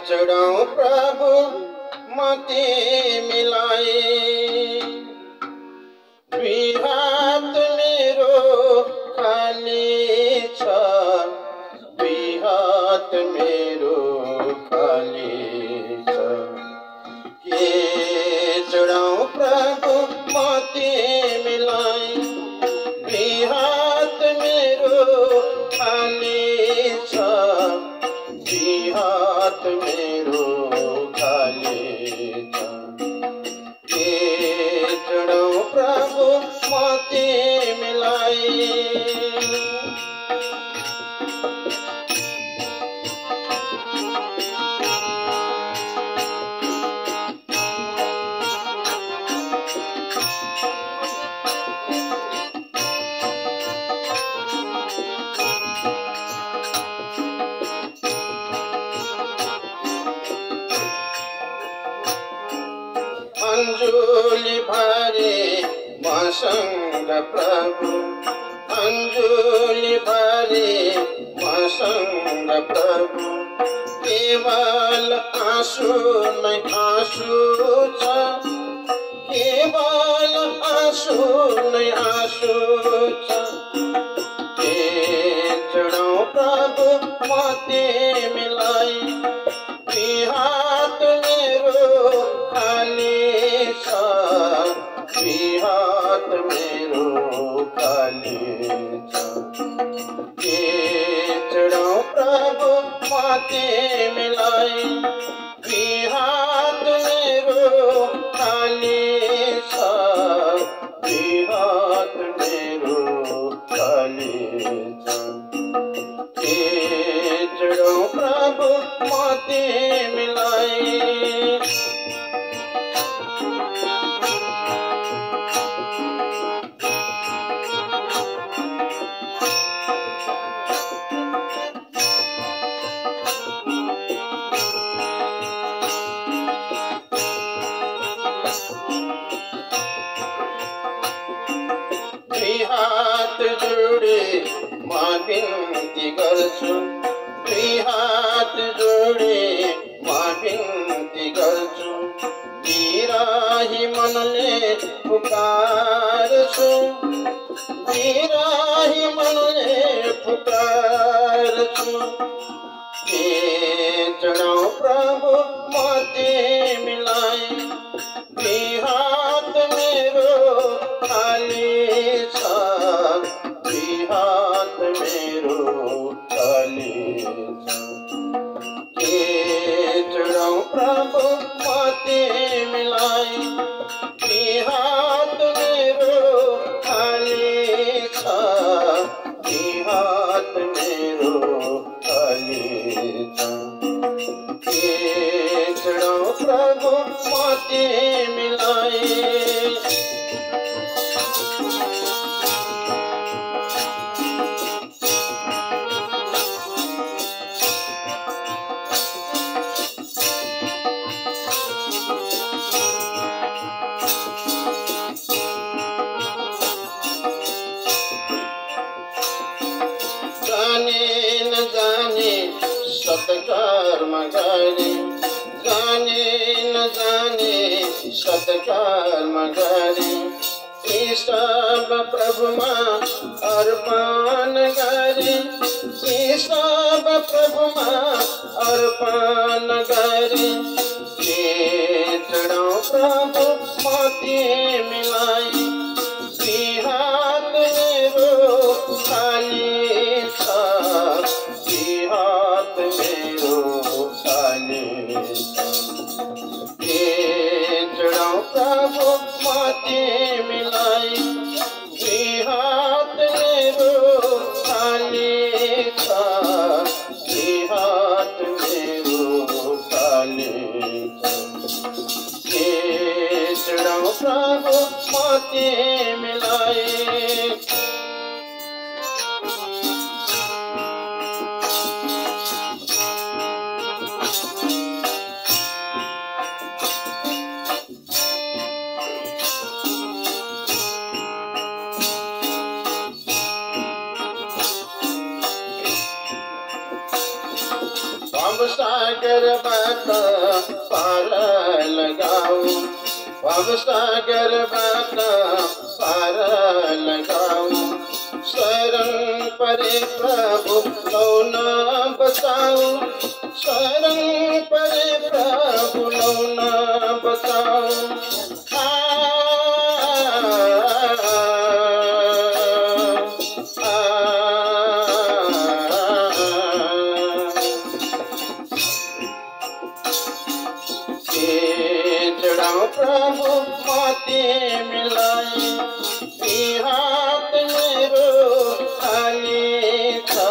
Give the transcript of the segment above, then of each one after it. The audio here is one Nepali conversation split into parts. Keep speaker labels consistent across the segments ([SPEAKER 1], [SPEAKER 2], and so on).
[SPEAKER 1] चढ़ाऊं प्रभु मति मिलाई दुई हात मेरो खाली छ दुई हात मेरो खाली छ के चढ़ाऊं प्रभु मति मिलाई दुई हात मेरो खाली छ दुई हात मेरो खाली छ के चढ़ाऊं प्रभु मति मिलाई अंजुली भरे मसँग प्रभु अंजुली भरे मसँग प्रभु केवल आँसु नै आँसु छ केवल आँसु नै आँसु छ के चढ़ाऊं प्रभु मति मिलाई दुई हात मेरो खाली छ दुई हात मेरो खाली छ के चढ़ाऊं प्रभु मति मिलाई दुई हात मेरो खाली छ दुई हात मेरो खाली छ के चढ़ाऊं प्रभु मति मिलाई दुई हात जोडे म बिन्ती गर्छु दुई हात जोडे म बिन्ती गर्छु बिराही मनले पुकार्छु बिराही मनले पुकार्छु के चढ़ाऊं प्रभु मति मिलाई दुई हात मेरो खाली छ दुई हात मेरो खाली छ के चढ़ाऊं प्रभु मति मिलाई दुई हात मेरो खाली छ दुई हात मेरो खाली छ के चढ़ाऊं प्रभु मति मिलाई जाने नजाने सत्कर्म गरे जाने नजाने सत्कर्म गरे यी सब प्रभुमा अर्पण गरे यी सब प्रभुमा अर्पण गरे के चढ़ाऊं प्रभु मति मिलाई दुई हात मेरो खाली छ दुई हात मेरो खाली छ के चढ़ाऊं प्रभु मति मिलाई दुई हात मेरो खाली छ दुई हात मेरो खाली छ के चढ़ाऊं प्रभु मति मिलाई साग भवसागर पार लगाऊं, भवसागर पार लगाऊं। शरण परे प्रभु लो न बचाऊं, शरण परे प्रभु लो न बचाऊं। प्रभु मोती मिलाई, हाथ मेरो खाली था,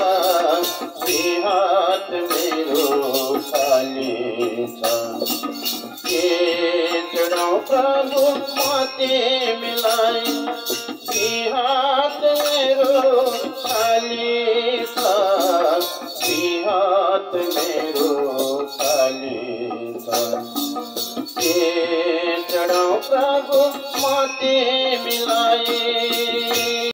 [SPEAKER 1] हाथ मेरो खाली था। ये जड़ों प्रभु मोती मिलाई, हाथ मेरो खाली था, हाथ मेरो खाली था। जड़ों प्रभु मोती मिलाई।